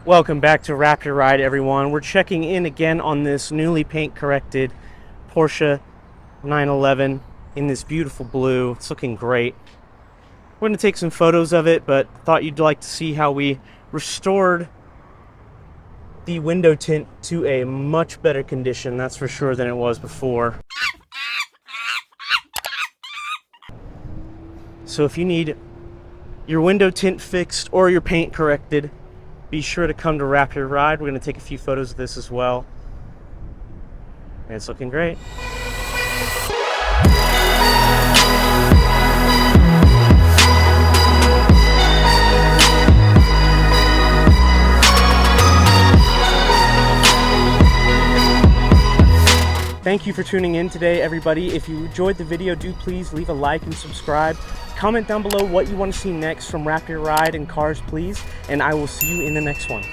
Welcome back to Raptor Ride, everyone. We're checking in again on this newly paint corrected Porsche 911 in this beautiful blue. It's looking great. We're going to take some photos of it, but thought you'd like to see how we restored the window tint to a much better condition, that's for sure, than it was before. So if you need your window tint fixed or your paint corrected, be sure to come to Raptor Ride. We're going to take a few photos of this as well. And it's looking great. Thank you for tuning in today, everybody. If you enjoyed the video, do please leave a like and subscribe. Comment down below what you want to see next from Raptor Ride and Cars, please. And I will see you in the next one.